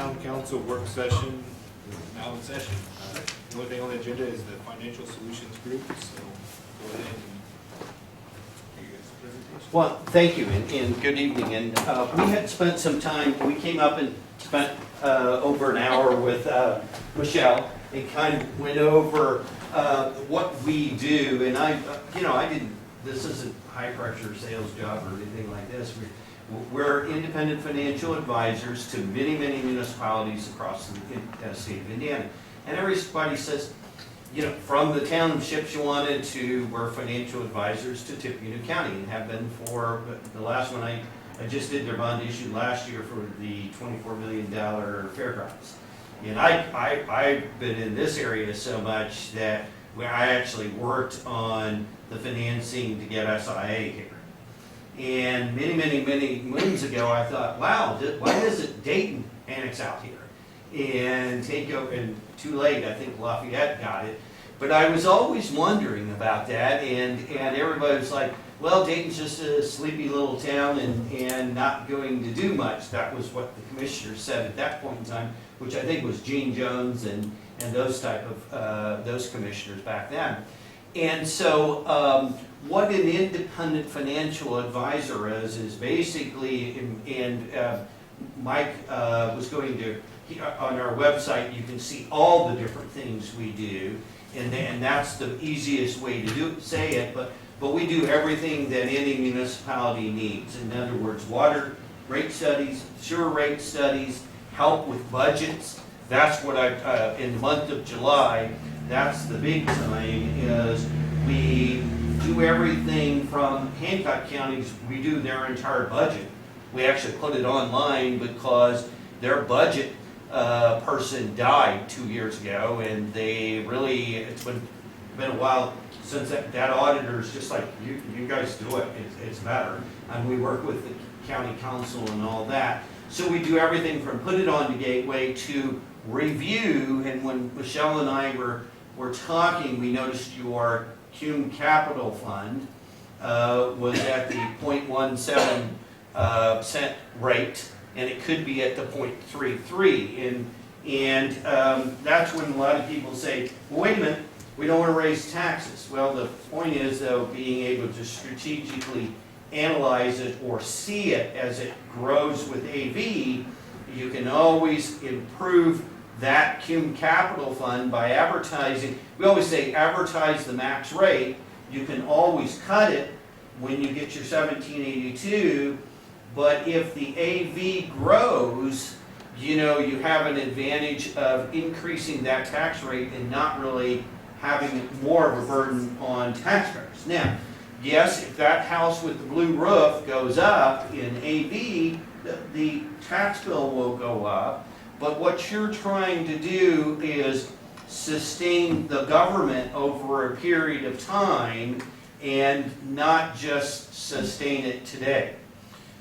Town Council work session is now in session. The only thing on the agenda is the Financial Solutions Group, so go ahead and give you guys a presentation. Well, thank you, and good evening. And we had spent some time, we came up and spent over an hour with Michelle and kind of went over what we do. And I didn't, this isn't high pressure sales job or anything like this. We're independent financial advisors to many, many municipalities across the state of Indiana. And everybody says, from the town of Shipshewana to we're financial advisors to Tippecanoe County, and have been for the last one. I just did their bond issue last year for the $24 million fairgrounds. And I've been in this area so much that I actually worked on the financing to get SIA here. And many, many, many moons ago, I thought, wow, why doesn't Dayton annex out here and take over? And too late, I think Lafayette got it. But I was always wondering about that, and everybody was like, well, Dayton's just a sleepy little town and not going to do much. That was what the commissioner said at that point in time, which I think was Gene Jones and those type of those commissioners back then. And so what an independent financial advisor is basically, and Mike was going to, on our website, you can see all the different things we do, and that's the easiest way to say it, but we do everything that any municipality needs. In other words, water rate studies, sewer rate studies, help with budgets. That's what in the month of July, that's the big time, is we do everything from Hancock County's, we do their entire budget. We actually put it online because their budget person died 2 years ago, and they really, it's been a while since that auditor's just like, you guys do it, it's better. And we work with the county council and all that. So we do everything from put it on the gateway to review. And when Michelle and I were talking, we noticed your Cume Capital Fund was at the 0.17 cent rate, and it could be at the 0.33. And that's when a lot of people say, well, wait a minute, we don't want to raise taxes. Well, the point is, though, being able to strategically analyze it or see it as it grows with AV, you can always improve that Cume Capital Fund by advertising. We always say advertise the max rate. You can always cut it when you get your 1782, but if the AV grows, you have an advantage of increasing that tax rate and not really having more of a burden on taxpayers. Now, yes, if that house with the blue roof goes up in AV, the tax bill will go up. But what you're trying to do is sustain the government over a period of time and not just sustain it today.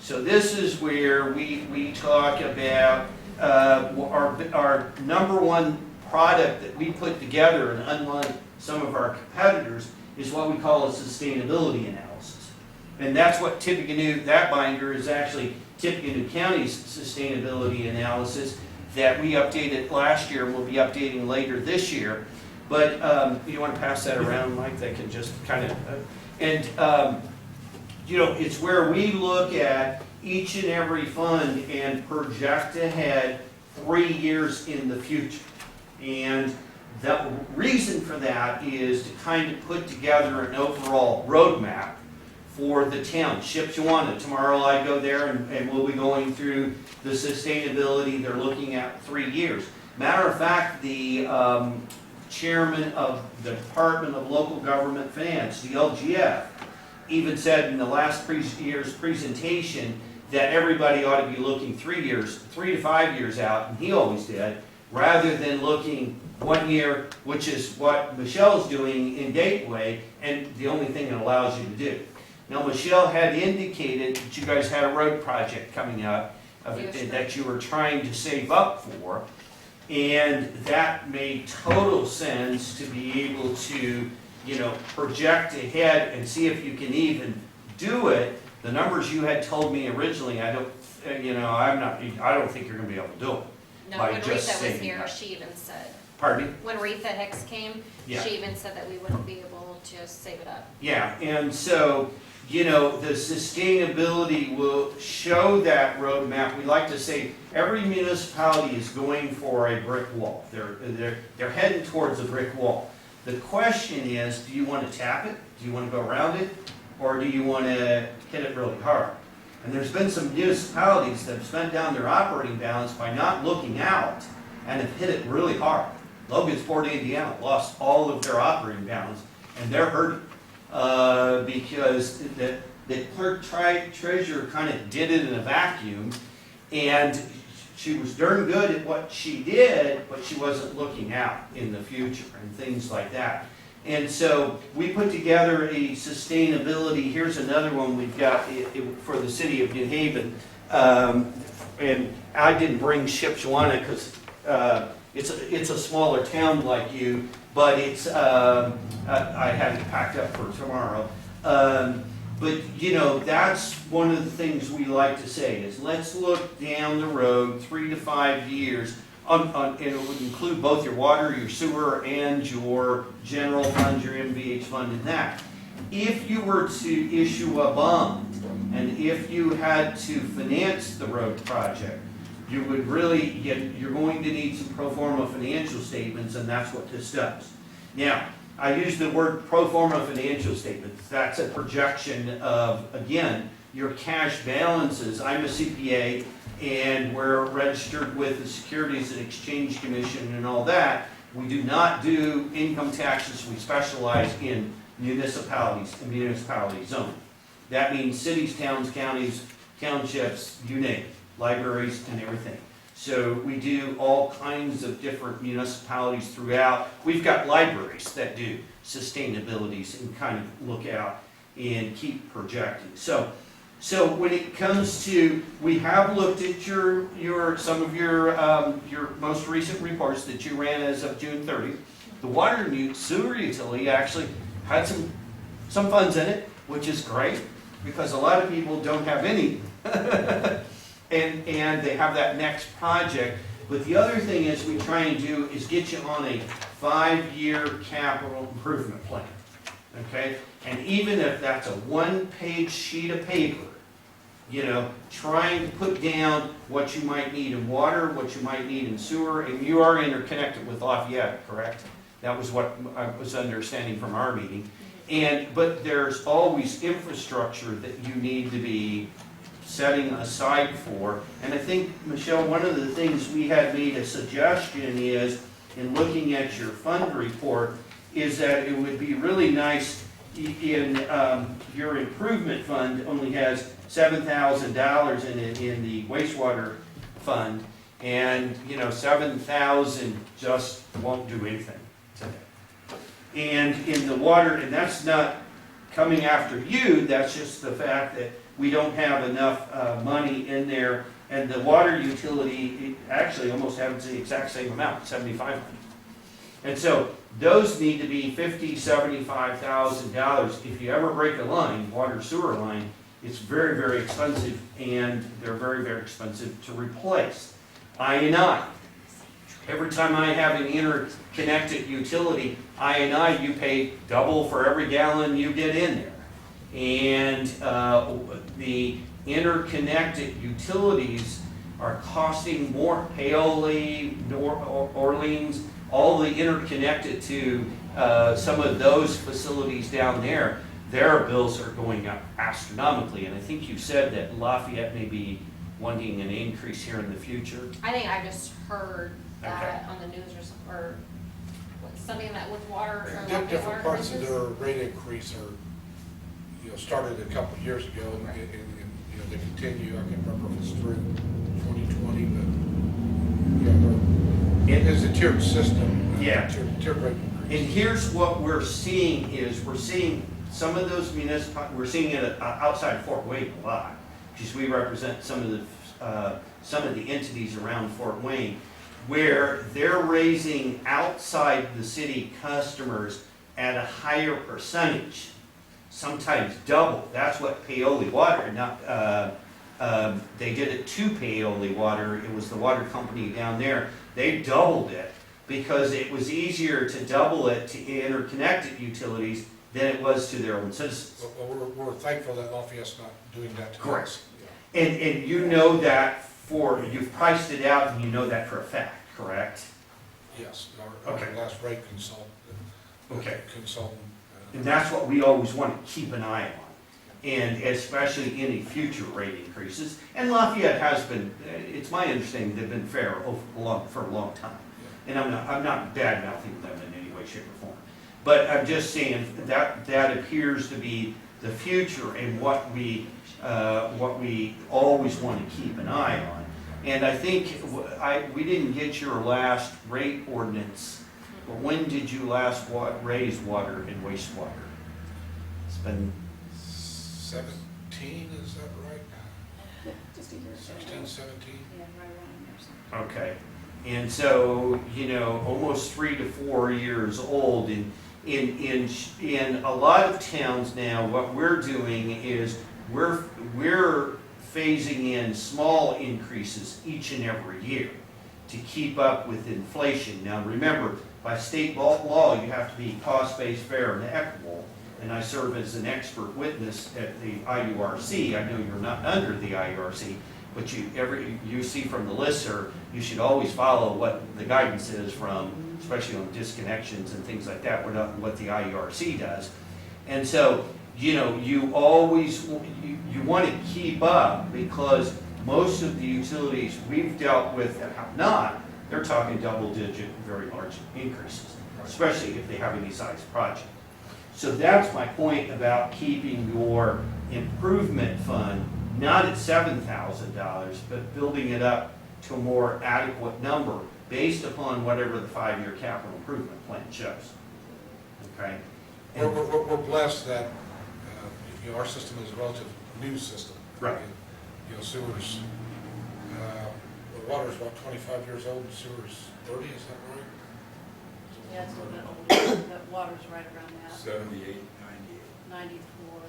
So this is where we talk about our number one product that we put together, and unlike some of our competitors, is what we call a sustainability analysis. And that's what Tippecanoe, that binder is actually Tippecanoe County's sustainability analysis that we updated last year and we'll be updating later this year. But you want to pass that around, Mike? They can just kind of, it's where we look at each and every fund and project ahead 3 years in the future. And the reason for that is to kind of put together an overall roadmap for the town. Shipshewana, tomorrow I go there and we'll be going through the sustainability. They're looking at 3 years. Matter of fact, the chairman of the Department of Local Government Finance, the LGF, even said in the last year's presentation that everybody ought to be looking 3 to 5 years out, and he always did, rather than looking 1 year, which is what Michelle's doing in Gateway, and the only thing it allows you to do. Now, Michelle had indicated that you guys had a road project coming up that you were trying to save up for, and that made total sense to be able to, project ahead and see if you can even do it. The numbers you had told me originally, I don't think you're going to be able to do it. No, by when just Retha was saying here, that. she even said, Pardon me? when Retha Hicks came, Yeah. she even said that we wouldn't be able to save it up. Yeah, and so, you know, the sustainability will show that roadmap. We like to say every municipality is going for a brick wall. They're heading towards a brick wall. The question is, do you want to tap it? Do you want to go around it? Or do you want to hit it really hard? And there's been some municipalities that have spent down their operating balance by not looking out and have hit it really hard. Logansport, Indiana lost all of their operating balance, and they're hurting because the clerk treasurer kind of did it in a vacuum, and she was darn good at what she did, but she wasn't looking out in the future and things like that. And so we put together a sustainability. Here's another one we've got for the city of New Haven. And I didn't bring Shipshewana because it's a smaller town like you, but it's I had it packed up for tomorrow. But you know, that's one of the things we like to say is let's look down the road 3 to 5 years. And it would include both your water, your sewer, and your general fund, your MVH fund, and that. If you were to issue a bond, and if you had to finance the road project, you would really you're going to need some pro forma financial statements, and that's what this does. Now, I use the word pro forma financial statements. That's a projection of, again, your cash balances. I'm a CPA, and we're registered with the Securities and Exchange Commission and all that. We do not do income taxes. We specialize in municipalities and municipality zoning. That means cities, towns, counties, townships, you name it, libraries and everything. So we do all kinds of different municipalities throughout. We've got libraries that do sustainabilities and kind of look out and keep projecting. So when it comes to, we have looked at some of your most recent reports that you ran as of June 30th. The water and sewer utility actually had some funds in it, which is great because a lot of people don't have any, and they have that next project. But the other thing is we try and do is get you on a 5-year capital improvement plan. Okay, and even if that's a 1-page sheet of paper, you know, trying to put down what you might need in water, what you might need in sewer, and you are interconnected with Lafayette, correct? That was what I was understanding from our meeting. But there's always infrastructure that you need to be setting aside for. And I think, Michelle, one of the things we had made a suggestion is, in looking at your fund report, is that it would be really nice in your improvement fund only has $7,000 in it in the wastewater fund, and you know, 7,000 just won't do anything today. And in the water, and that's not coming after you, that's just the fact that we don't have enough money in there, and the water utility actually almost has the exact same amount, $7,500. And so those need to be $50,000, $75,000. If you ever break a line, water sewer line, it's very, very expensive, and they're very, very expensive to replace. I&I. Every time I have an interconnected utility, I&I, you pay double for every gallon you get in there. And the interconnected utilities are costing more. Paoli, Orleans, all the interconnected to some of those facilities down there, their bills are going up astronomically. And I think you said that Lafayette may be wanting an increase here in the future. I think I just heard that on the news or something that with water or Different parts of their rate increase are, you know, started a couple of years ago, and you know, they continue. I can't remember if it's through 2020, but yeah, it's a tiered system. Yeah. Tiered rate increase. And here's what we're seeing is we're seeing some of those municipalities, we're seeing it outside Fort Wayne a lot, because we represent some of the entities around Fort Wayne, where they're raising outside the city customers at a higher percentage, sometimes double. That's what Paoli Water, not They did it to Paoli Water, it was the water company down there. They doubled it because it was easier to double it to interconnected utilities than it was to their own citizens. Well, we're thankful that Lafayette's not doing that to us. Correct. And you know that you've priced it out and you know that for a fact, correct? Yes, our Okay. last rate consultant. Okay. Consultant. And that's what we always want to keep an eye on, and especially any future rate increases. And Lafayette has been, it's my understanding, they've been fair for a long time. And I'm not bad mouthing them in any way, shape, or form. But I'm just saying that appears to be the future and what we always want to keep an eye on. And I think we didn't get your last rate ordinance, but when did you last raise water and wastewater? It's been 17, is that right? Just a year ago. 16, 17? Yeah, right around there. So. okay. And so, almost 3 to 4 years old. In a lot of towns now, what we're doing is we're phasing in small increases each and every year to keep up with inflation. Now remember, by state law, you have to be cost-based, fair, and equitable. And I serve as an expert witness at the IURC. I know you're not under the IURC, but you see from the listserv, you should always follow what the guidance is from, especially on disconnections and things like that, what the IURC does. And so, you always, you want to keep up, because most of the utilities we've dealt with that have not, they're talking double-digit, very large increases, especially if they have any size project. So that's my point about keeping your improvement fund not at $7,000, but building it up to a more adequate number based upon whatever the 5-year capital improvement plan shows. Okay? We're blessed that, our system is a relative new system. Right. Sewers, the water's about 25 years old, and sewers 30, is that right? Yeah, it's a little bit older, but water's right around that. 78, 94.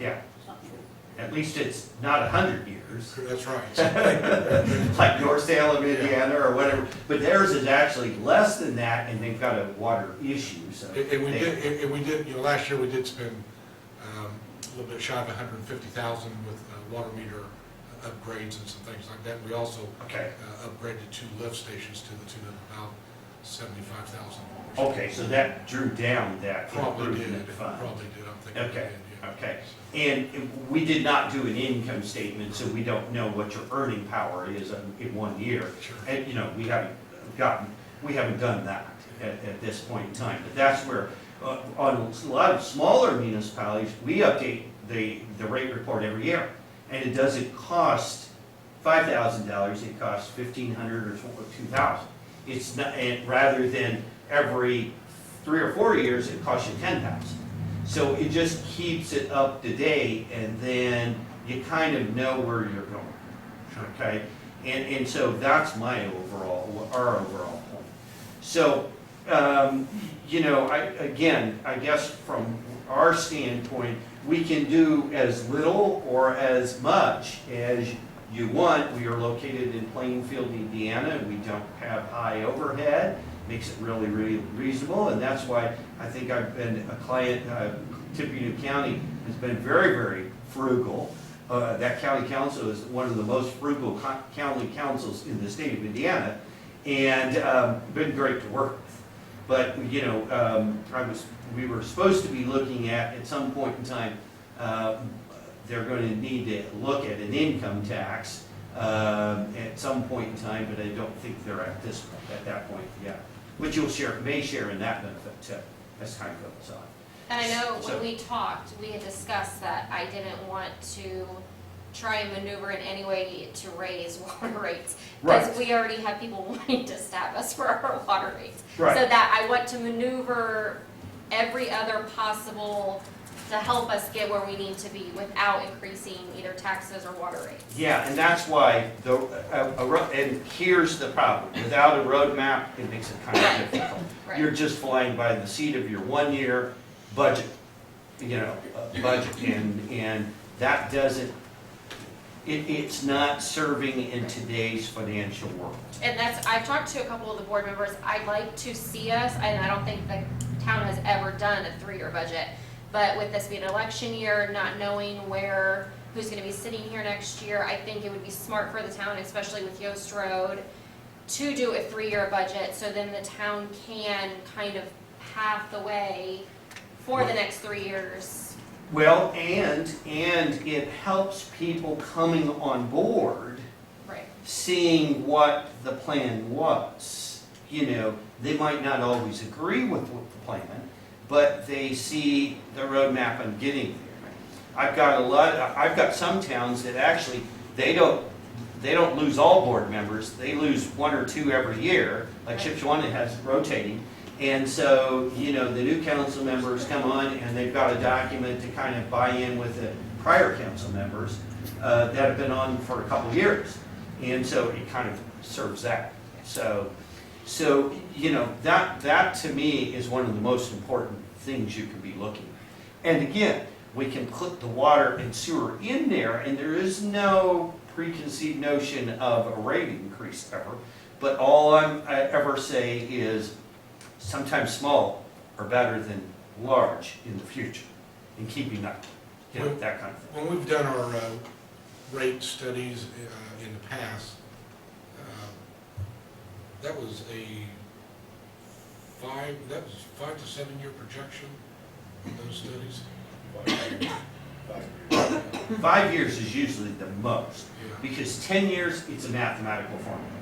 Yeah. Something. At least it's not 100 years, That's right. like North Salem, Indiana, or whatever. But theirs is actually less than that, and they've got a water issue, so. And we did, last year we did spend a little bit shy of 150,000 with water meter upgrades and some things like that. We also Okay. upgraded 2 lift stations to the tune of about 75,000. Okay, so that drew down that Probably did, improvement fund. probably did, I'm thinking. Okay, it did, yeah. okay. And we did not do an income statement, so we don't know what your earning power is in 1 year. Sure. And, we haven't done that at this point in time. But that's where, on a lot of smaller municipalities, we update the rate report every year. And it doesn't cost $5,000, it costs $1,500 or $2,000. It's not, and rather than every 3 or 4 years, it costs you $10,000. So it just keeps it up to date, and then you kind of know where you're going, okay? And so that's our overall point. So, I guess from our standpoint, we can do as little or as much as you want. We are located in Plainfield, Indiana. We don't have high overhead. Makes it really, really reasonable, and that's why I think I've been a client. Tippecanoe County has been very, very frugal. That county council is one of the most frugal county councils in the state of Indiana, and been great to work with. But we were supposed to be looking at some point in time. They're going to need to look at an income tax at some point in time, but I don't think they're at that point yet. But may share in that benefit too. That's kind of goes on. And I know So- when we talked, we had discussed that I didn't want to try and maneuver in any way to raise water rates. Because Right. we already have people wanting to stab us for our water rates. Right. So that I want to maneuver every other possible to help us get where we need to be without increasing either taxes or water rates. Yeah, and that's why and here's the problem. Without a roadmap, it makes it kind of difficult. Right. You're just flying by the seat of your 1-year budget, budget, and that doesn't it's not serving in today's financial world. And I've talked to a couple of the board members, I'd like to see us, and I don't think the town has ever done a 3-year budget, but with this being an election year, not knowing who's gonna be sitting here next year, I think it would be smart for the town, especially with Yost Road, to do a 3-year budget, so then the town can kind of path the way for the next 3 years. Well, and it helps people coming on board Right. seeing what the plan was. You know, they might not always agree with what the plan, but they see the roadmap on getting there. I've got some towns that actually, they don't lose all board members, they lose 1 or 2 every year, like Shipshewana has rotating. And so, you know, the new council members come on and they've got a document to kind of buy in with the prior council members that have been on for a couple years. And so it kind of serves that. So you know, that to me is one of the most important things you can be looking at. And again, we can put the water and sewer in there, and there is no preconceived notion of a rate increase ever. But all I ever say is sometimes small are better than large in the future, in keeping up, you know, that kind of thing. When we've done our rate studies in the past, that was a 5 to 7 year projection in those studies. 5 years is usually the most, Yeah. because 10 years, it's a mathematical formula.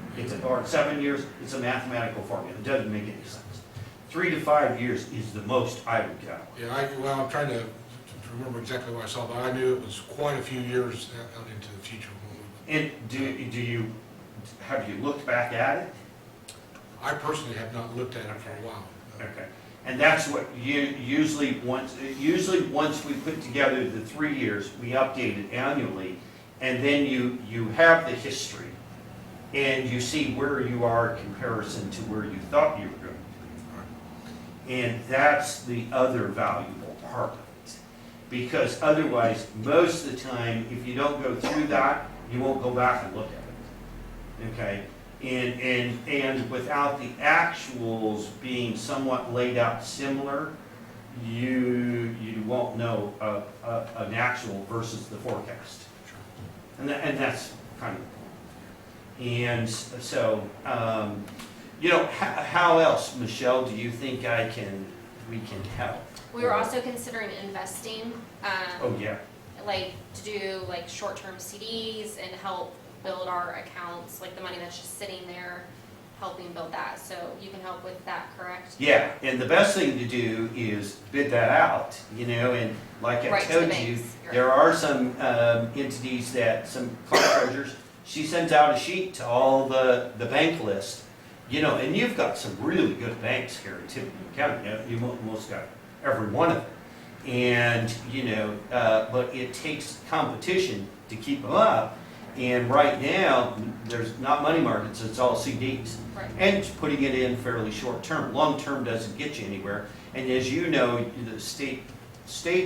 Or 7 years, it's a mathematical formula. It doesn't make any sense. 3 to 5 years is the most I would go. Yeah, I'm trying to remember exactly what I saw, but I knew it was quite a few years out into the future. And have you looked back at it? I personally have not looked at it for a while. Okay. And that's what usually once we put together the 3 years, we update it annually, and then you have the history, and you see where you are in comparison to where you thought you were going to be. And that's the other valuable part of it. Because otherwise, most of the time, if you don't go through that, you won't go back and look at it. Okay? And without the actuals being somewhat laid out similar, you won't know an actual versus the forecast. And that's kind of the point. And so, you know, how else, Michelle, do you think we can help? We were also considering investing, Oh, yeah. like to do like short-term CDs and help build our accounts, like the money that's just sitting there, helping build that. So you can help with that, correct? Yeah, and the best thing to do is bid that out, you know, and like I Right to the told you, banks, you're there are some entities that, some clerk treasurers, she sends out a sheet to all the bank list, you know, and you've got some really good banks here in Tiffany County. You've almost got every one of them. And, you know, but it takes competition to keep them up. And right now, there's not money markets, it's all CDs. Right. And putting it in fairly short term. Long term doesn't get you anywhere. And as you know, the state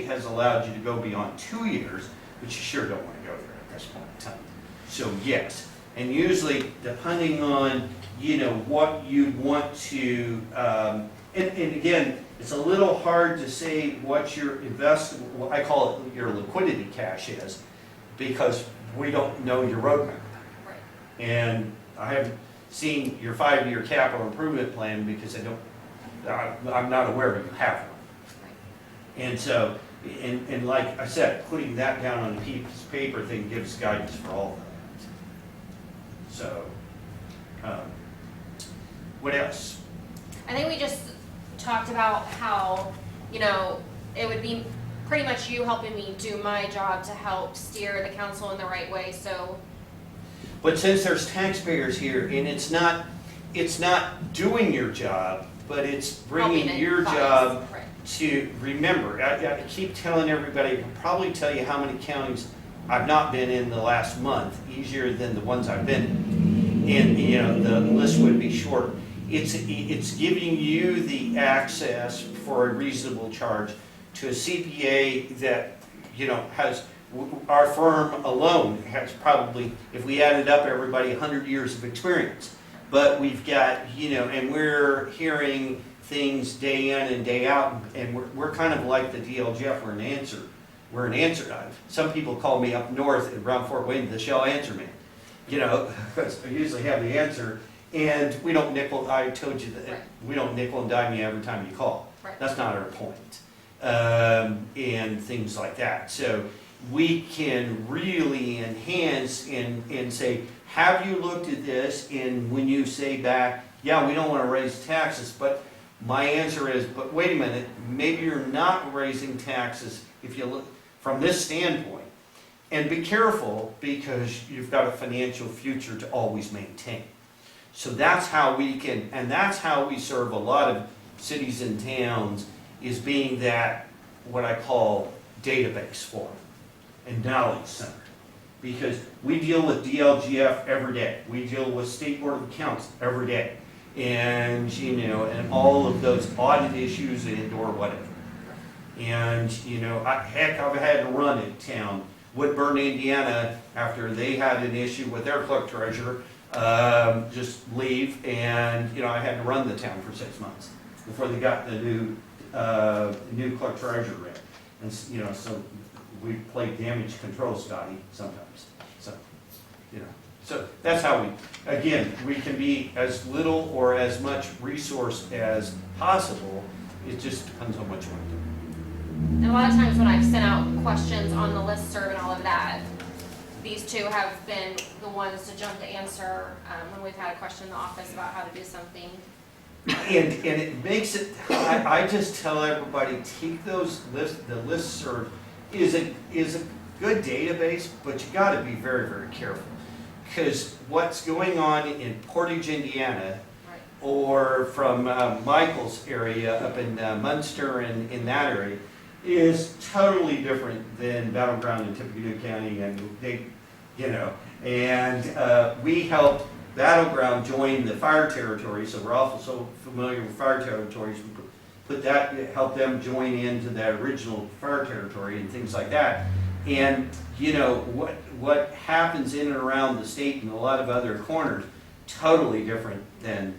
has allowed you to go beyond 2 years, but you sure don't want to go there at this point in time. So yes, and usually depending on, you know, what you want to, and again, it's a little hard to say what your investable, I call it your liquidity cash is, because we don't know your roadmap. Right. And I haven't seen your 5-year capital improvement plan because I'm not aware you have one. Right. And so, and like I said, putting that down on a piece of paper thing gives guidance for all of that. So, what else? I think we just talked about how, you know, it would be pretty much you helping me do my job to help steer the council in the right way, so. But since there's taxpayers here, and it's not doing your job, but it's bringing helping your advise. job Right. to remember. I keep telling everybody, I can probably tell you how many counties I've not been in the last month, easier than the ones I've been in. And, you know, the list would be short. It's giving you the access for a reasonable charge to a CPA that, you know, has our firm alone has probably, if we added up everybody, 100 years of experience. But we've got, and we're hearing things day in and day out, and we're kind of like the DLGF. We're an answer. We're an answer. Some people call me up north around Fort Wayne the Shell Answer Man, because I usually have the answer. And we don't nickel, I told you that Right. we don't nickel and dime you every time you call. Right. That's not our point. And things like that. So we can really enhance and say, have you looked at this? And when you say back, yeah, we don't want to raise taxes, but my answer is, but wait a minute, maybe you're not raising taxes if you look from this standpoint. And be careful, because you've got a financial future to always maintain. So that's how we can, and that's how we serve a lot of cities and towns, is being that, what I call database for them and knowledge center. Because we deal with DLGF every day. We deal with State Board of Accounts every day. And, and all of those audit issues and or whatever. And, heck, I've had to run in town. Woodburn, Indiana, after they had an issue with their clerk treasurer, just leave, and I had to run the town for 6 months before they got the new clerk treasurer in. And so we play damage control, Scotty, sometimes. So that's how we can be as little or as much resource as possible. It just depends on what you want to do. And a lot of times when I've sent out questions on the listserv and all of that, these two have been the ones to jump to answer when we've had a question in the office about how to do something. And it makes it, I just tell everybody, take those lists, the listserv is a good database, but you gotta be very, very careful. Because what's going on in Portage, Indiana, Right. or from Michael's area up in Munster and in that area, is totally different than Battleground in Tippecanoe County, and they, and we helped Battleground join the fire territory, so we're also so familiar with fire territories. We put that, help them join into the original fire territory and things like that. And what happens in and around the state and a lot of other corners, totally different than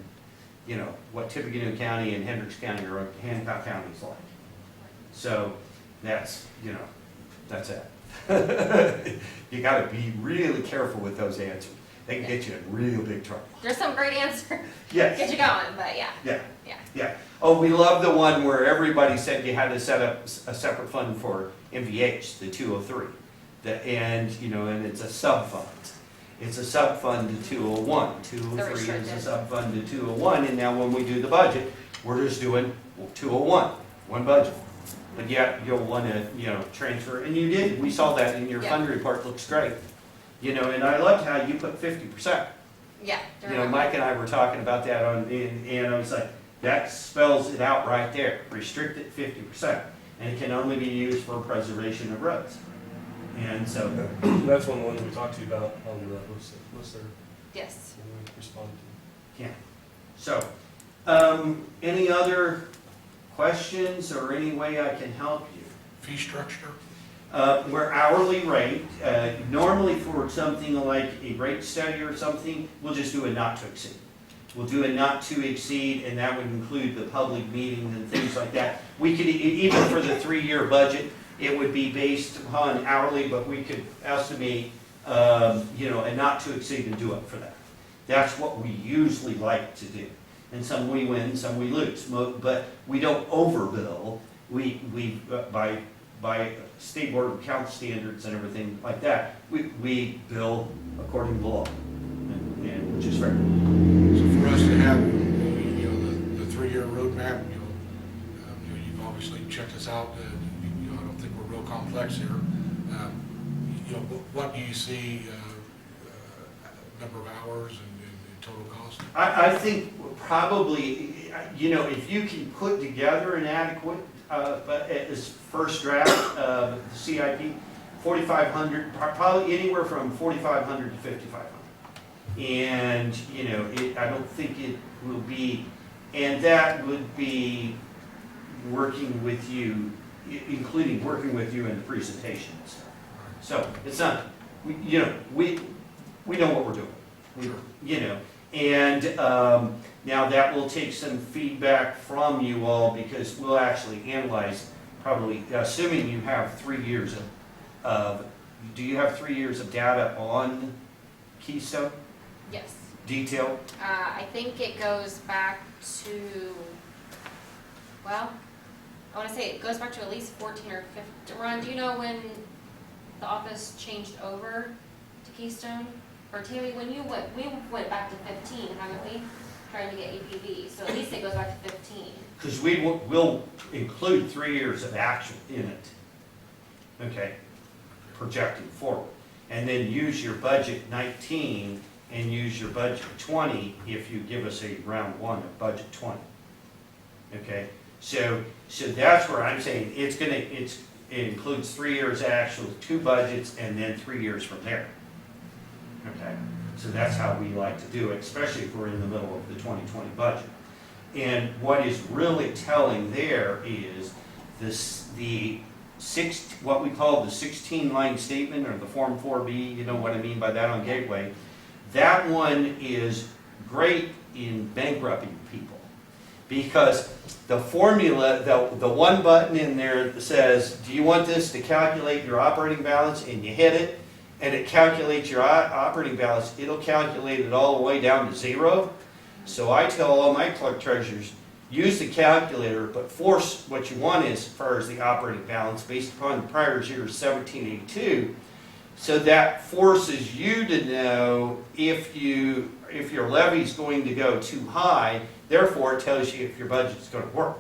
what Tippecanoe County and Hendricks County or Hancock County is like. So that's that's it. You got to be really careful with those answers. They can get you in real big trouble. There's some great answers. Yes. Get you going, but yeah. Yeah. Oh, we love the one where everybody said you had to set up a separate fund for MVH, the 203. And it's a sub-fund. It's a sub-fund to 201. 203 is a sub-fund to 201. And now when we do the budget, we're just doing 201, one budget. But yet you'll want to, transfer. And you did. We saw that in your fund report. Looks great. And I loved how you put 50%. Yeah. Mike and I were talking about that and I was like, that spells it out right there. Restricted 50%. And it can only be used for preservation of roads. And so. That's one of the ones we talked to you about on the listserv. Yes. And we responded to. Yeah. So, any other questions or any way I can help you? Fee structure? We're hourly rate. Normally for something like a rate study or something, we'll just do a not to exceed. We'll do a not to exceed, and that would include the public meetings and things like that. We could, even for the 3-year budget, it would be based upon hourly, but we could estimate, a not to exceed and do it for that. That's what we usually like to do. And some we win, some we lose. But we don't overbill. We by State Board of Accounts standards and everything like that, we bill according to law, and which is fair. So for us to have, the 3-year roadmap, you've obviously checked us out. I don't think we're real complex here. What do you see, number of hours and total cost? I think probably, if you can put together an adequate, but as first draft of the CIP, 4,500, probably anywhere from 4,500 to 5,500. And, I don't think it will be, and that would be working with you, including working with you in the presentations. So it's not, we know what we're doing. Sure. You know, and now that will take some feedback from you all because we'll actually analyze probably, assuming you have 3 years of, do you have 3 years of data on Keystone Yes. detail? I think it goes back to, well, I want to say it goes back to at least 14 or 15. Ron, do you know when the office changed over to Keystone? Or Tammy, when you went, we went back to 15, haven't we? Trying to get APV, so at least it goes back to 15. Because we will include 3 years of action in it, okay, projecting forward. And then use your budget 19 and use your budget 20 if you give us a round one of budget 20. Okay, so that's where I'm saying it includes 3 years actual, 2 budgets, and then 3 years from there. Okay, so that's how we like to do it, especially if we're in the middle of the 2020 budget. And what is really telling there is what we call the 16-line statement, or the Form 4B, you know what I mean by that on Gateway. That one is great in bankrupting people, because the formula, the one button in there that says, do you want this to calculate your operating balance, and you hit it, and it calculates your operating balance, it'll calculate it all the way down to 0. So I tell all my clerk treasurers, use the calculator, but force what you want as far as the operating balance based upon the prior year 1782. So that forces you to know if your levy is going to go too high, therefore it tells you if your budget is going to work.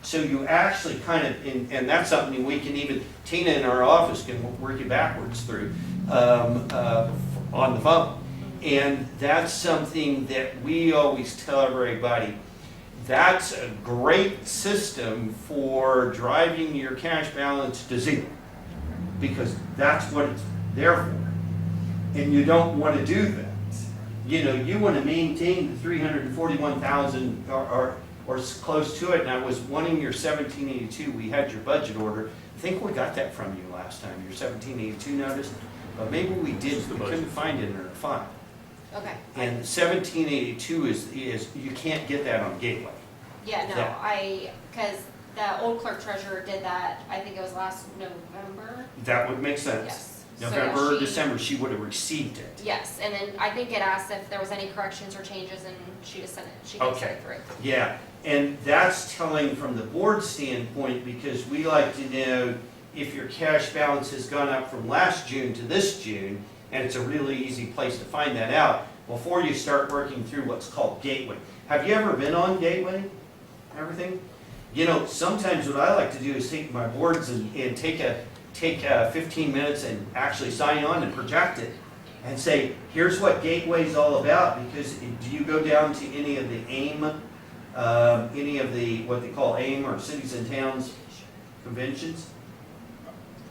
So you actually kind of, and that's something we can even, Tina in our office can work you backwards through on the phone. And that's something that we always tell everybody, that's a great system for driving your cash balance to 0, because that's what it's there for. And you don't want to do that. You know, you want to maintain the 341,000 or close to it. And I was wanting your 1782, we had your budget order. I think we got that from you last time, your 1782 notice, but maybe we did, we couldn't find it in our file. Okay. And 1782 is you can't get that on Gateway. Yeah, no, Yeah. because the old clerk treasurer did that, I think it was last November. That would make sense. Yes. November So or she- December, she would have received it. Yes, and then I think it asked if there was any corrections or changes, and she just sent it, she did send it through. Yeah, and that's telling from the board standpoint, because we like to know if your cash balance has gone up from last June to this June, and it's a really easy place to find that out before you start working through what's called Gateway. Have you ever been on Gateway? Everything? You know, sometimes what I like to do is take my boards and take 15 minutes and actually sign on and project it and say, here's what Gateway's all about, because do you go down to any of the AIM, any of the, what they call AIM, or cities and towns conventions?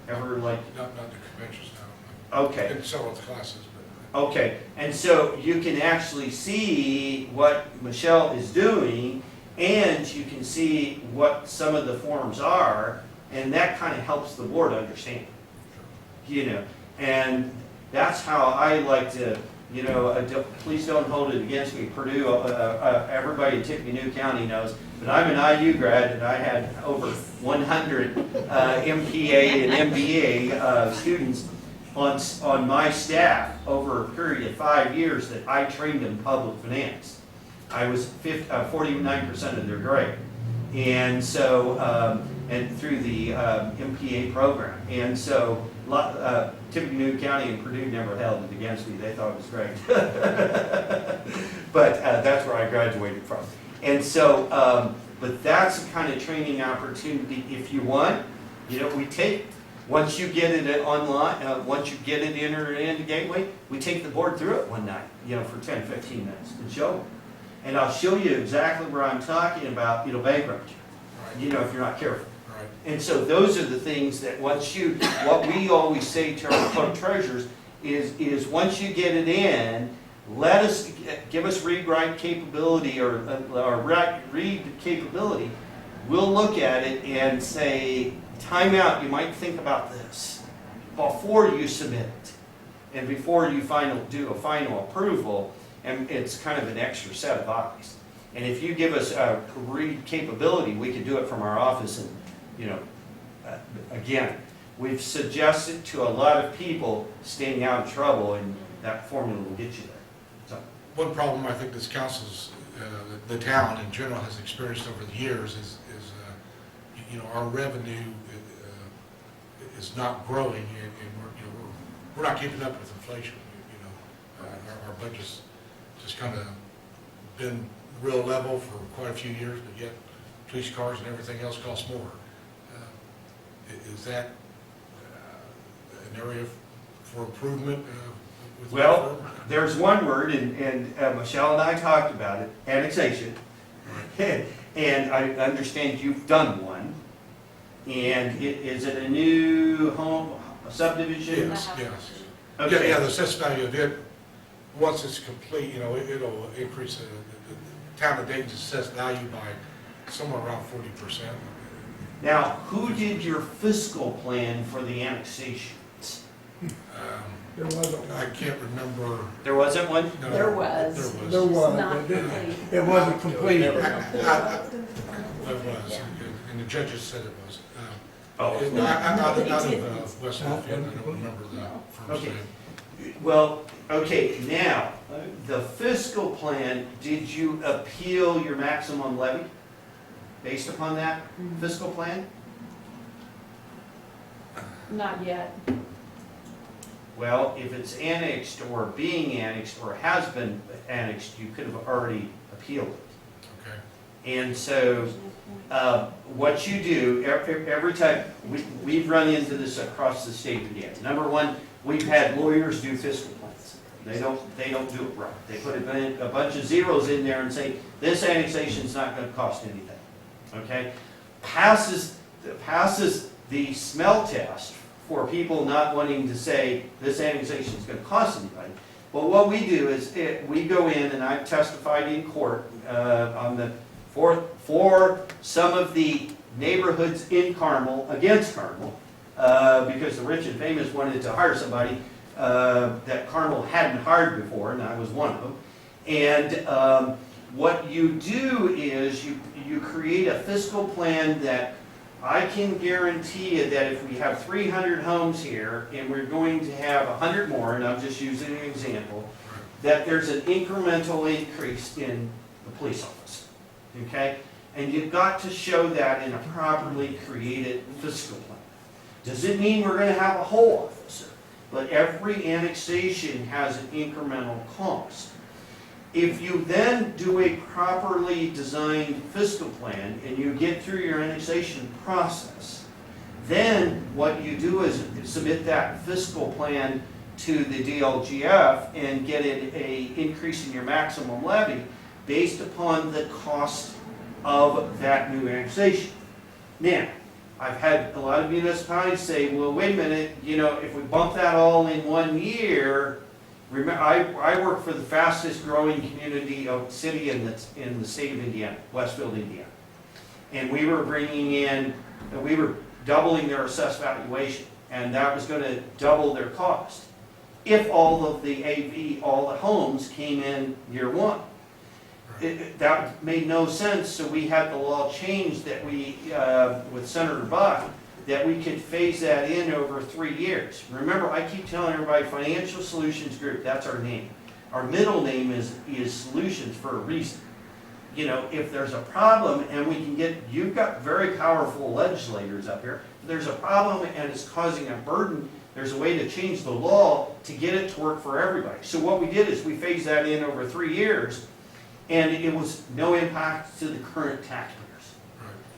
Ever like? Not the conventions now. Okay. In several classes, but. Okay, and so you can actually see what Michelle is doing, and you can see what some of the forms are, and that kind of helps the board understand. You know, and that's how I like to, you know, please don't hold it against me. Purdue, everybody in Tippecanoe County knows, but I'm an IU grad, and I had over 100 MPA and MBA students on my staff over a period of 5 years that I trained in public finance. I was 49% of their grade. And so, and through the MPA program. And so, Tippecanoe County and Purdue never held it against me. They thought it was great. But that's where I graduated from. And so, but that's the kind of training opportunity if you want. You know, we take, once you get it online, once you get it entered into Gateway, we take the board through it one night, you know, for 10, 15 minutes and show them. And I'll show you exactly where I'm talking about, it'll bankrupt you, you know, if you're not careful. Right. And so those are the things that once you, what we always say to our clerk treasurers is once you get it in, give us read-write capability or read capability. We'll look at it and say, time out, you might think about this. before you submit it. And before you do a final approval, and it's kind of an extra set of eyes. And if you give us a capability, we can do it from our office and, again, we've suggested to a lot of people staying out of trouble, and that formula will get you there. So, One problem I think this council's, the town in general has experienced over the years is our revenue is not growing, and we're not keeping up with inflation. Our budget's just kind of been real level for quite a few years, but yet police cars and everything else costs more. Is that an area for improvement? With well, there's one word, and Michelle and I talked about it, annexation. And I understand you've done one. And is it a new home subdivision? Yes, yes. Okay. Yeah, the assessed value of it, once it's complete, it'll increase the town of Dayton's assessed value by somewhere around 40%. Now, who did your fiscal plan for the annexation? There wasn't I one. can't remember. There wasn't one? No, There was. There was, Not but it complete. it wasn't complete. It was, and the judges said it was. Oh. I'm out of West Lafayette, I don't remember the first Okay. name. Well, okay, now, the fiscal plan, did you appeal your maximum levy based upon that fiscal plan? Not yet. Well, if it's annexed or being annexed or has been annexed, you could have already appealed it. Okay. And so, what you do, every time, we've run into this across the state of Indiana. Number one, we've had lawyers do fiscal plans. They don't do it right. They put a bunch of zeros in there and say, this annexation's not gonna cost anything, okay? Passes the smell test for people not wanting to say, this annexation's gonna cost anybody. But what we do is, we go in, and I've testified in court, for some of the neighborhoods in Carmel, against Carmel, because the rich and famous wanted to hire somebody that Carmel hadn't hired before, and I was one of them. And what you do is you create a fiscal plan that I can guarantee you that if we have 300 homes here, and we're going to have 100 more, and I'm just using an example, that there's an incremental increase in the police office. Okay? And you've got to show that in a properly created fiscal plan. Doesn't mean we're going to have a whole officer, but every annexation has an incremental cost. If you then do a properly designed fiscal plan and you get through your annexation process, then what you do is submit that fiscal plan to the DLGF and get an increase in your maximum levy based upon the cost of that new annexation. Now, I've had a lot of municipalities say, well, wait a minute, if we bump that all in 1 year, remember, I work for the fastest growing city in the state of Indiana, Westfield, Indiana. And we were doubling their assessed valuation, and that was going to double their cost if all of the all the homes came in year one. That made no sense, so we had the law changed that with Senator Buck, that we could phase that in over 3 years. Remember, I keep telling everybody, Financial Solutions Group, that's our name. Our middle name is Solutions for a reason. If there's a problem and we can you've got very powerful legislators up here, if there's a problem and it's causing a burden, there's a way to change the law to get it to work for everybody. So what we did is we phased that in over 3 years, and it was no impact to the current taxpayers.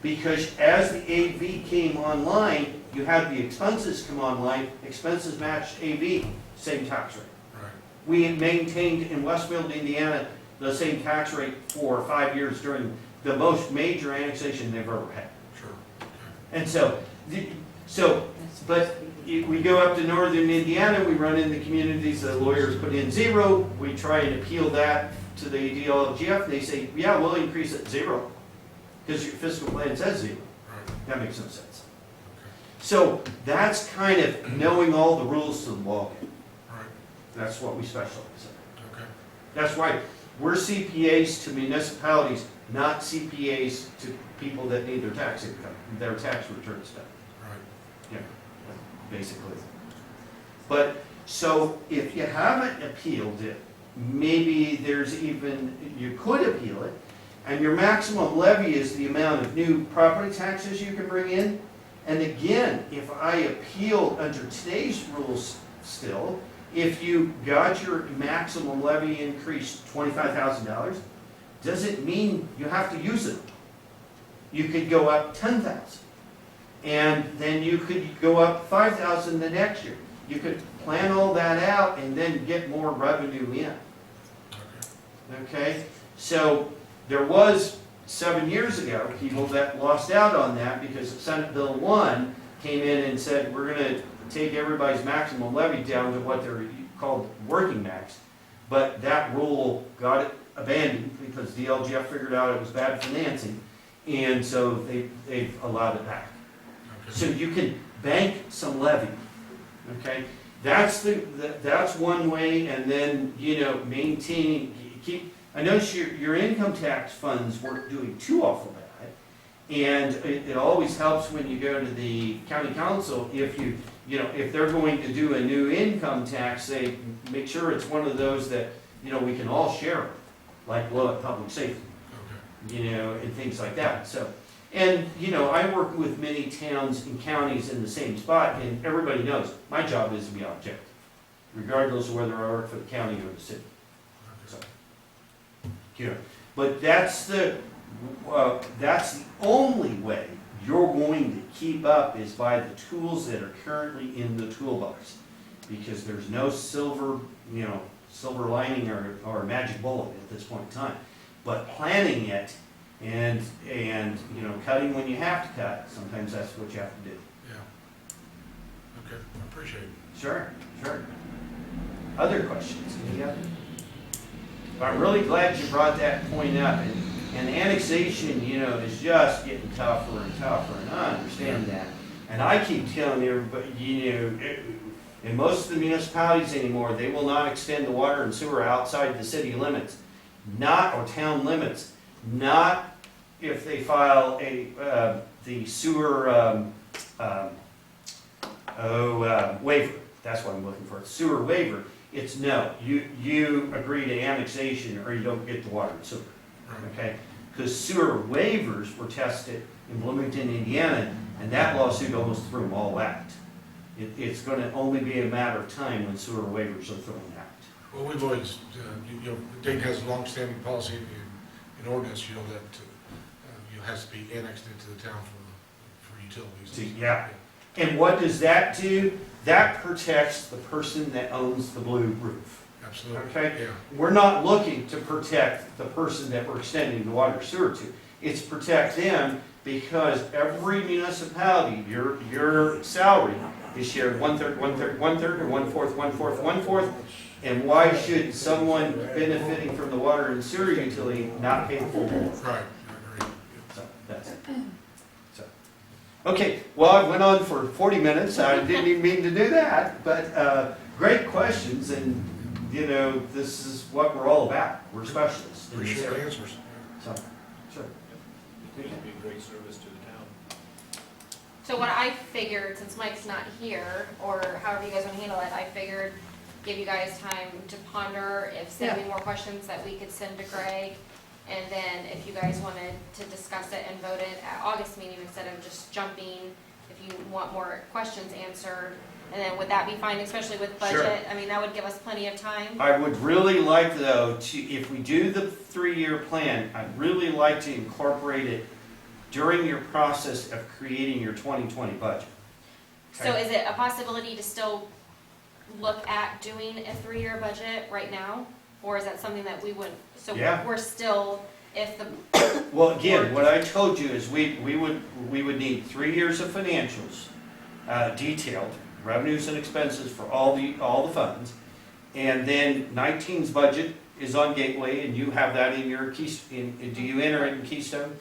Because as the AV came online, you had the expenses come online, expenses matched AV, same tax rate. Right. We maintained in Westfield, Indiana, the same tax rate for 5 years during the most major annexation they've ever had. Sure. Okay. And but we go up to northern Indiana, we run into communities, the lawyers put in 0, we try and appeal that to the DLGF, they say, yeah, we'll increase it 0, because your fiscal plan says 0. Right. That makes no sense. So that's kind of knowing all the rules to the ballgame. Right, That's what we specialize in. okay, That's why we're CPAs to municipalities, not CPAs to people that need their tax income, their tax returns done. right. Yeah, basically. But, so if you haven't appealed it, maybe there's even, you could appeal it, and your maximum levy is the amount of new property taxes you can bring in. And again, if I appeal under today's rules still, if you got your maximum levy increased $25,000, doesn't mean you have to use it. You could go up 10,000. And then you could go up 5,000 the next year. You could plan all that out and then get more revenue in. Okay? So there was 7 years ago, people that lost out on that because Senate Bill 1 came in and said, we're gonna take everybody's maximum levy down to what they're called working max. But that rule got abandoned because the LGF figured out it was bad financing, and so they've allowed it back. So you can bank some levy, okay? That's that's one way, and then, you know, maintaining, I notice your income tax funds weren't doing too awful bad, and it always helps when you go to the county council, if if they're going to do a new income tax, they make sure it's one of those that, we can all share, like Lowell Public Safety, and things like that, so. And, I work with many towns and counties in the same spot, and everybody knows, my job is to be objective, regardless of whether I work for the county or the city. So, but that's the only way you're going to keep up is by the tools that are currently in the toolbox. Because there's no silver lining or magic bullet at this point in time. But planning it and cutting when you have to cut, sometimes that's what you have to do. Yeah. Okay, I appreciate it. Sure. Other questions? Any other? But I'm really glad you brought that point up. And annexation, is just getting tougher and tougher, and I understand that. And I keep telling everybody, in most of the municipalities anymore, they will not extend the water and sewer outside the city limits, or town limits, not if they file the sewer waiver. That's what I'm looking for. Sewer waiver. It's no. You agree to annexation, or you don't get the water and sewer. Okay? Because sewer waivers were tested in Bloomington, Indiana, and that lawsuit almost threw them all out. It's going to only be a matter of time when sewer waivers are thrown out. Well, we've always, Dayton has a long-standing policy in ordinance, that has to be annexed into the town for utilities. Yeah. And what does that do? That protects the person that owns the blue roof. Absolutely. Okay? Yeah. We're not looking to protect the person that we're extending the water sewer to. It's protect them because every municipality, your salary is shared 1/3, 1/3, 1/3, or 1/4, 1/4, 1/4. And why should someone benefiting from the water and sewer utility not pay the full bill? Right, I agree. So, that's it. So, okay, well, I went on for 40 minutes. I didn't even mean to do that, but great questions, and this is what we're all about. We're specialists in this Appreciate the area. answers. So, sure. It would be a great service to the town. So what I figured, since Mike's not here, or however you guys want to handle it, I figured give you guys time to ponder, if sending more questions that we could send to Greg, and then if you guys wanted to discuss it and vote it at August meeting instead of just jumping, if you want more questions answered, and then would that be fine, especially with budget? Sure. I mean, that would give us plenty of time. I would really like, though, if we do the 3-year plan, I'd really like to incorporate it during your process of creating your 2020 budget. So is it a possibility to still look at doing a 3-year budget right now? Or is that something that we wouldn't, so Yeah. we're still, if the, Well, again, what I told you is we would need 3 years of financials, detailed, revenues and expenses for all the funds. And then 19's budget is on Gateway, and you have that in your do you enter it in Keystone?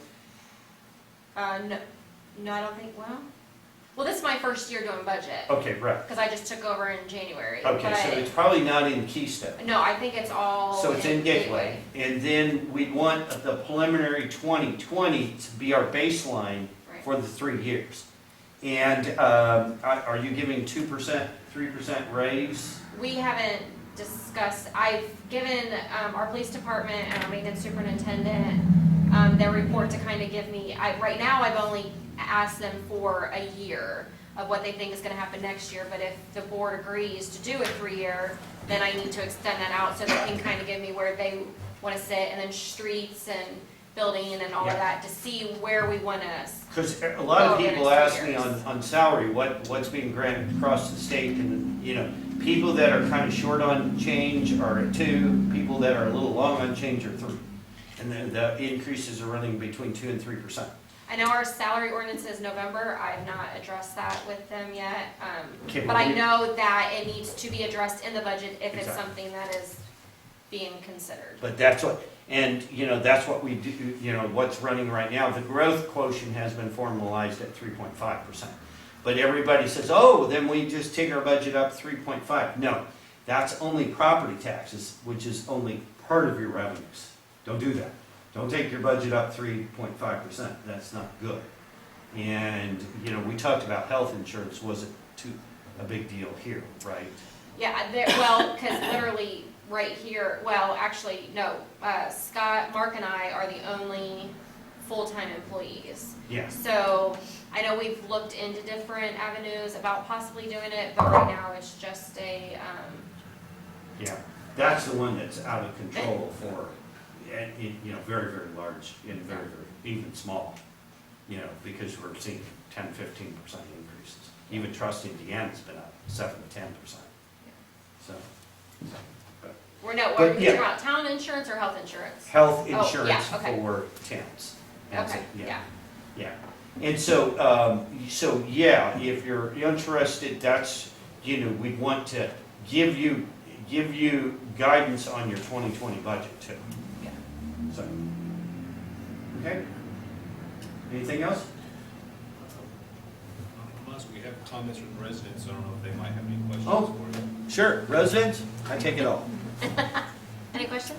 no, I don't think, well, Well, this is my first year doing budget, Okay, right. because I just took over in January. Okay, so it's probably not in Keystone. No, I think it's all. So it's in Gateway. And then we'd want the preliminary 2020 to be our baseline Right. for the 3 years. And are you giving 2%, 3% raise? We haven't discussed, I've given our police department and our maintenance superintendent their report to kind of give me, right now I've only asked them for a year of what they think is gonna happen next year, but if the board agrees to do a 3-year, then I need to extend that out so they can kind of give me where they wanna sit, and then streets and building and all of Yeah. that, to see where we wanna. Because a lot of Well, people then it's ask 3 me years. on salary, what's being granted across the state, and, you know, people that are kind of short on change are at 2, people that are a little long on change are 3. And then the increases are running between 2 and 3%. I know our salary ordinance is November, I've not addressed that with them yet, Okay, but I we- know that it needs to be addressed in the budget if it's Exactly. something that is being considered. But that's what, and, you know, that's what we do, you know, what's running right now. The growth quotient has been formalized at 3.5%. But everybody says, oh, then we just take our budget up 3.5. No, that's only property taxes, which is only part of your revenues. Don't do that. Don't take your budget up 3.5%. That's not good. And, you know, we talked about health insurance wasn't a big deal here, right? Yeah, well, because literally right here, well, actually, no, Scott, Mark and I are the only full-time employees. Yes. So I know we've looked into different avenues about possibly doing it, but right now it's just a, Yeah, that's the one that's out of control for, and, you know, very, very large and very, very, even small, you know, because we're seeing 10, 15% increases. Even Trust Indiana's been up 7 to 10%. So, we're no, But, we're talking yeah. about town insurance or health insurance? health Oh, yeah, insurance okay. for towns. And so- Okay, yeah. Yeah, and so, yeah, if you're interested, that's, you know, we'd want to give you guidance on your 2020 budget too. Yeah. So, okay? Anything else? Unless we have comments from the residents, I don't know if they might have any questions Oh. for you. Sure, residents, I take it all. Any questions?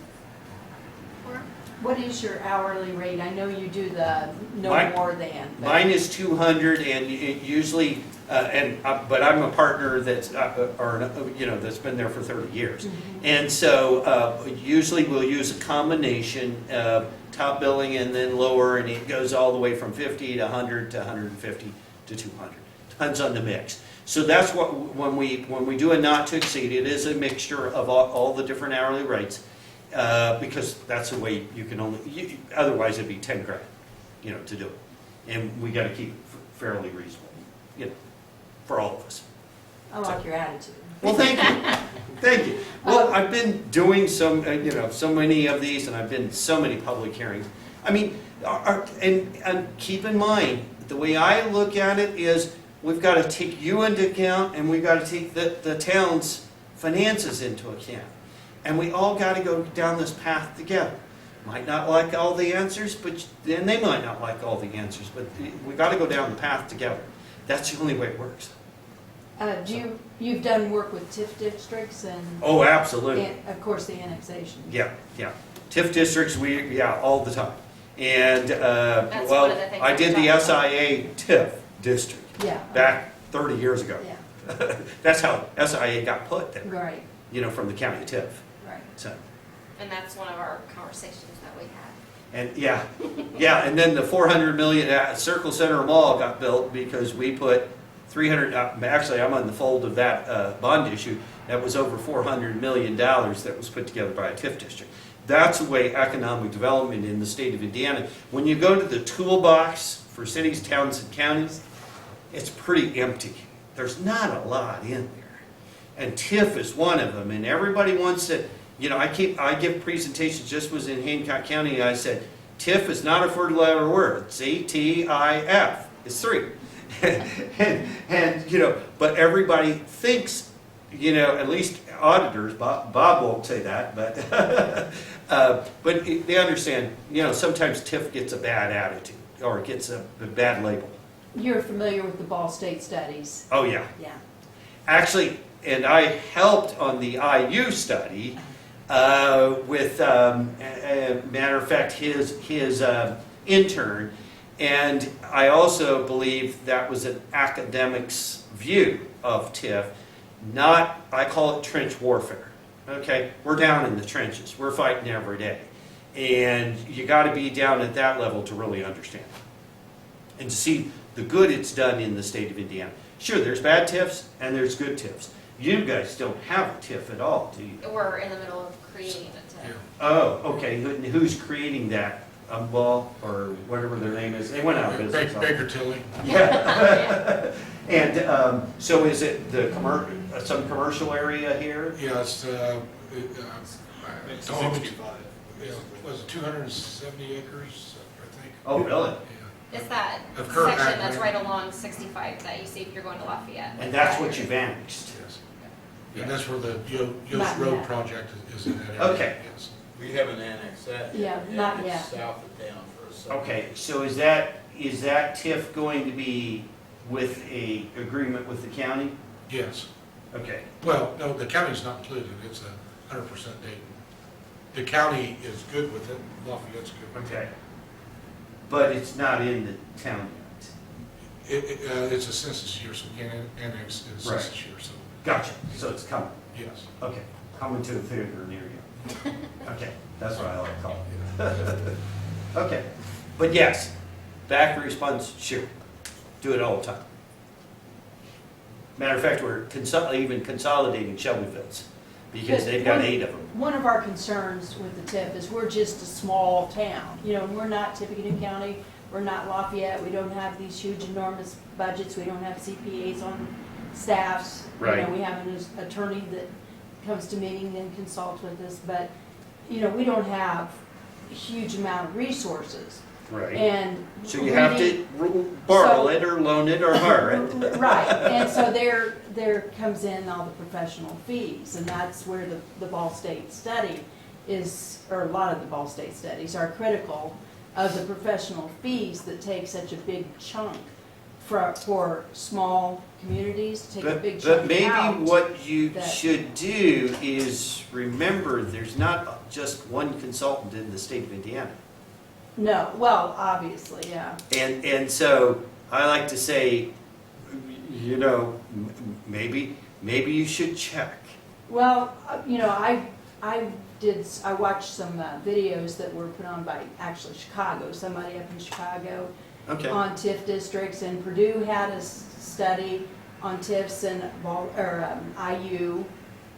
Laura? What is your hourly rate? I know you do the no Mine- more than. but- Mine is 200 and it usually, but I'm a partner that's, or, you know, that's been there for 30 years. And so usually we'll use a combination of top billing and then lower, and it goes all the way from 50 to 100 to 150 to 200. Depends on the mix. So that's what, when we do a not to exceed, it is a mixture of all the different hourly rates, because that's the way you can only, otherwise it'd be 10 grand, you know, to do it. And we gotta keep it fairly reasonable, you know, for all of us. I like your attitude. Well, thank you, thank you. Well, I've been doing some, you know, so many of these, and I've been to so many public hearings. I mean, and keep in mind, the way I look at it is, we've got to take you into account, and we've got to take the town's finances into account. And we all got to go down this path together. Might not like all the answers, but then they might not like all the answers, but we got to go down the path together. That's the only way it works. You've done work with TIF districts and, Oh, absolutely. and of course, the annexation. Yeah, yeah. TIF districts, yeah, all the time. And, That's well, one of the things I we did the talked about. SIA TIF district Yeah. back 30 years ago. Yeah, That's how SIA got put there, right, you know, from the county TIF. right. So, And that's one of our conversations that we had. and yeah, yeah, and then the 400 million Circle Center Mall got built because we put 300, actually, I'm on the fold of that bond issue. That was over $400 million that was put together by a TIF district. That's the way economic development in the state of Indiana. When you go to the toolbox for cities, towns, and counties, it's pretty empty. There's not a lot in there. And TIF is one of them. And everybody wants to, you know, I give presentations, just was in Hancock County, I said, TIF is not a four-letter word. C-T-I-F. It's 3. and, you know, but everybody thinks, you know, at least auditors, Bob won't say that, but they understand, you know, sometimes TIF gets a bad attitude or it gets a bad label. You're familiar with the Ball State studies? Oh, yeah. Yeah. Actually, and I helped on the IU study with, matter of fact, his intern. And I also believe that was an academic's view of TIF, not, I call it trench warfare. Okay, we're down in the trenches. We're fighting every day. And you got to be down at that level to really understand it. And to see the good it's done in the state of Indiana. Sure, there's bad TIFs and there's good TIFs. You guys don't have a TIF at all, do you? We're in the middle of creating a TIF. Oh, okay. Who's creating that? Ball or whatever their name is. They went out of business. Baker Tilly. Yeah. And so is it some commercial area here? Yeah, it's, It's Tom, 65. yeah, was it 270 acres, I think? Oh, really? Yeah. It's that Of current section that's ag- right along 65 that you see if you're going to Lafayette. And that's what you've annexed? Yes. And that's where the Yost Not Road yet. project is in that area. Okay. Yes. We haven't annexed that yet. Yeah, not It's yet. south of town for a second. Okay, so is that TIF going to be with a agreement with the county? Yes. Okay. Well, no, the county's not included, it's 100% Dayton. The county is good with it, Lafayette's good with it. Okay. But it's not in the town yet? It's a census year, so we can't annex the census year, so, Gotcha. So it's coming. yes. Okay. Coming to a theater near you. Okay, that's what I like to call it. Okay, but yes, back response, sure, do it all the time. Matter of fact, we're even consolidating Shelbyville's because they've got 8 of them. One of our concerns with the TIF is we're just a small town. You know, we're not Tippecanoe County, we're not Lafayette, we don't have these huge enormous budgets, we don't have CPAs on staffs. Right. You know, we have an attorney that comes to meetings and consults with us, but, you know, we don't have a huge amount of resources. Right. And So you have reading- to borrow it or loan it or borrow it. Right, and so there comes in all the professional fees, and that's where the Ball State study is, or a lot of the Ball State studies are critical of the professional fees that take such a big chunk for small communities, take a big But chunk maybe out. what you that- should do is remember there's not just one consultant in the state of Indiana. No, well, obviously, yeah. And so I like to say, you know, maybe you should check. Well, you know, I watched some videos that were put on by actually Chicago, somebody up in Chicago, Okay. on TIF districts, and Purdue had a study on TIFs, and IU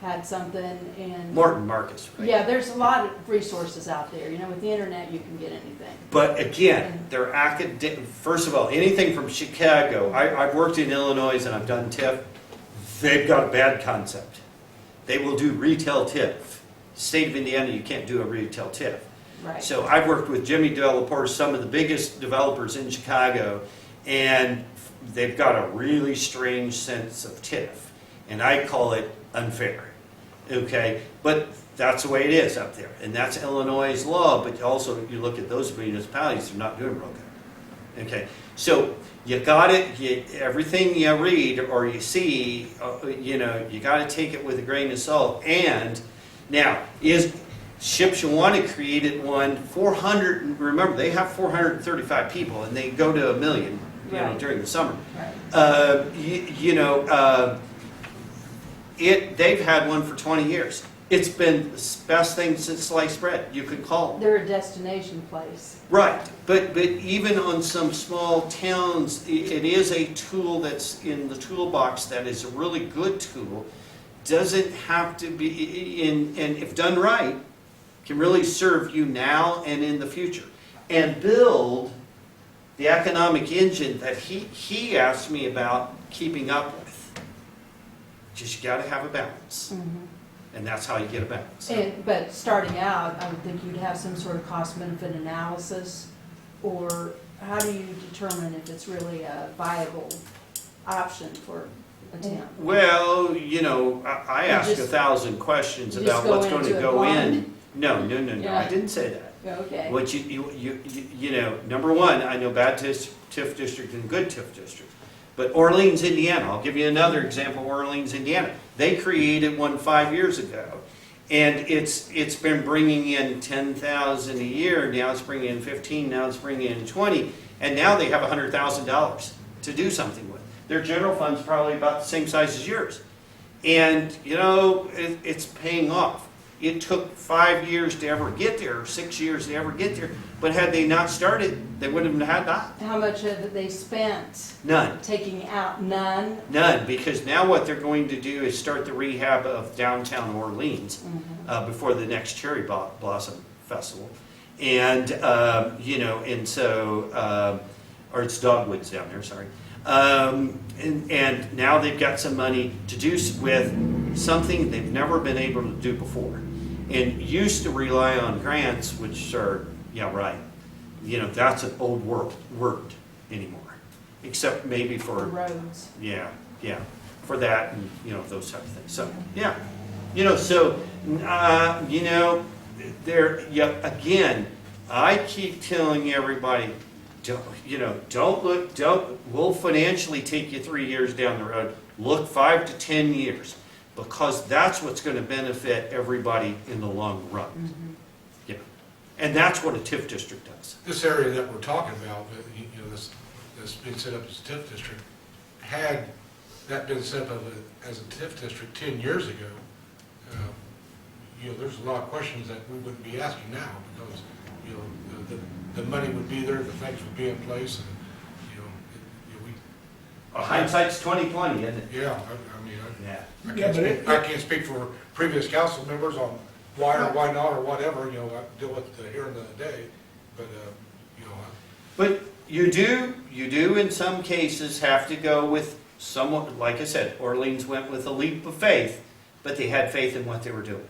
had something, and Morton Marcus, right? yeah, there's a lot of resources out there. You know, with the internet, you can get anything. But again, they're academic. First of all, anything from Chicago. I've worked in Illinois and I've done TIF. They've got a bad concept. They will do retail TIF. State of Indiana, you can't do a retail TIF. Right. So I've worked with Jimmy developers, some of the biggest developers in Chicago, and they've got a really strange sense of TIF. And I call it unfair. Okay? But that's the way it is up there. And that's Illinois' law, but also you look at those municipalities, they're not doing real good. Okay? So you got it, everything you read or you see, you know, you got to take it with a grain of salt. And now, Shipshewana created one, 400, remember, they have 435 people, and they go to 1 million, you know, Right. during the summer. Right. They've had one for 20 years. It's been the best thing since sliced bread. You could call it. They're a destination place. Right, but even on some small towns, it is a tool that's in the toolbox that is a really good tool. Doesn't have to be, and if done right, can really serve you now and in the future. And build the economic engine that he asked me about keeping up with. Just you gotta have a balance. And that's how you get a balance. But starting out, I would think you'd have some sort of cost-benefit analysis, or how do you determine if it's really a viable option for a town? Well, you know, I You ask just- 1,000 questions you about just go what's going to into it go blind? in. No, I Yeah. didn't say that. Okay. What you know, number one, I know bad TIF district and good TIF district. But Orleans, Indiana, I'll give you another example, Orleans, Indiana. They created one 5 years ago. And it's been bringing in 10,000 a year, now it's bringing in 15, now it's bringing in 20, and now they have $100,000 to do something with. Their general fund's probably about the same size as yours. And, you know, it's paying off. It took 5 years to ever get there, or 6 years to ever get there, but had they not started, they wouldn't have had that. How much have they spent None. taking out? None? None, because now what they're going to do is start the rehab of downtown Orleans before the next Cherry Blossom Festival. And, you know, and so, or it's Dogwoods down there, sorry. And now they've got some money to do with something they've never been able to do before. And used to rely on grants, which are, yeah, right. You know, that's an old word anymore. Except maybe for Roads. yeah, for that and, you know, those type of things. So, yeah, you know, so, you know, there, yeah, again, I keep telling everybody, we'll financially take you 3 years down the road, look 5 to 10 years, because that's what's going to benefit everybody in the long run. Yeah. And that's what a TIF district does. This area that we're talking about, you know, this being set up as a TIF district, had that been set up as a TIF district 10 years ago, you know, there's a lot of questions that we wouldn't be asking now, because, you know, the money would be there, the things would be in place, and, you know, Hindsight's 20/20, isn't it? yeah, I mean, Yeah. I can't speak for previous council members on why or why not or whatever, you know, I deal with it here in the day, but, you know. But you do in some cases have to go with someone, like I said, Orleans went with a leap of faith, but they had faith in what they were doing,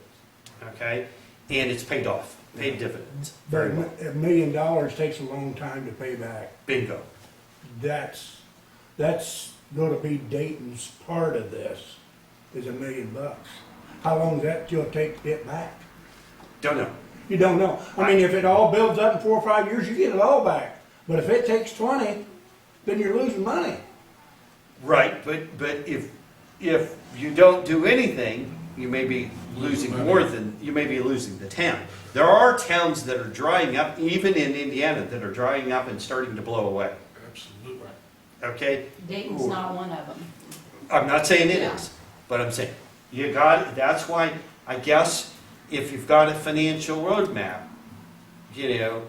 okay? And it's paid off, paid dividends. But Very well. $1 million takes a long time to pay back. Bingo. That's gonna be Dayton's part of this, is $1 million. How long does that till take to get back? Don't know. You don't know. I mean, if it all builds up in 4 or 5 years, you get it all back. But if it takes 20, then you're losing money. Right, but if you don't do anything, you may be losing more than, you may be losing the town. There are towns that are drying up, even in Indiana, that are drying up and starting to blow away, Absolutely. okay? Dayton's not one of them. I'm not saying it Yeah. is, but I'm saying, you got it, that's why, I guess, if you've got a financial roadmap, you know,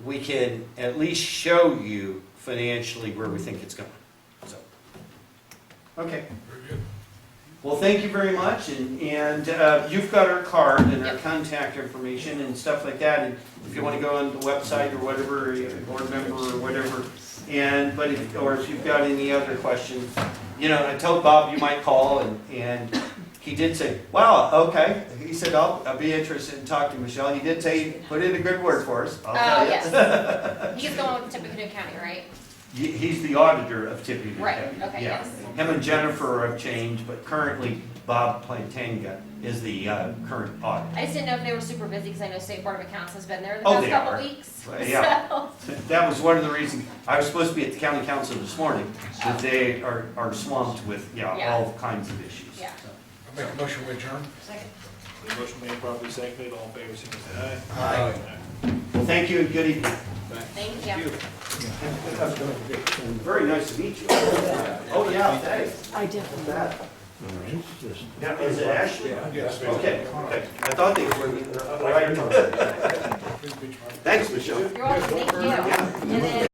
we can at least show you financially where we think it's going, so. Okay, Very good. well, thank you very much, and you've got our card and our contact information and stuff like that, and if you want to go on the website or whatever, a board member or whatever, but if you've got any other questions, you know, I told Bob you might call, and he did say, wow, okay. He said, I'll be interested in talking to Michelle. He did say, put in a good word for us. I'll tell you. Yes. He's going with Tippecanoe County, right? He's the auditor of Tippecanoe Right, County. okay, Yeah. yes. Him and Jennifer have changed, but currently Bob Plantanga is the current auditor. I just didn't know if they were super busy, because I know State Board of Accounts has been there the Oh, past they couple are. weeks. Yeah. So, That was one of the reasons, I was supposed to be at the county council this morning, but they are swamped with, Yeah. all kinds of issues. Yeah. So. I'll make a motion to adjourn. second. The motion made, properly seconded, all in favor, signify say aye. Aye. Well, thank you and good evening. Thank you. Very nice to meet you. Oh, yeah, thanks. I definitely. Now, is it Ashley? Yes. Okay, okay. I thought they were, all right. Thanks, Michelle. You're welcome, thank you. And then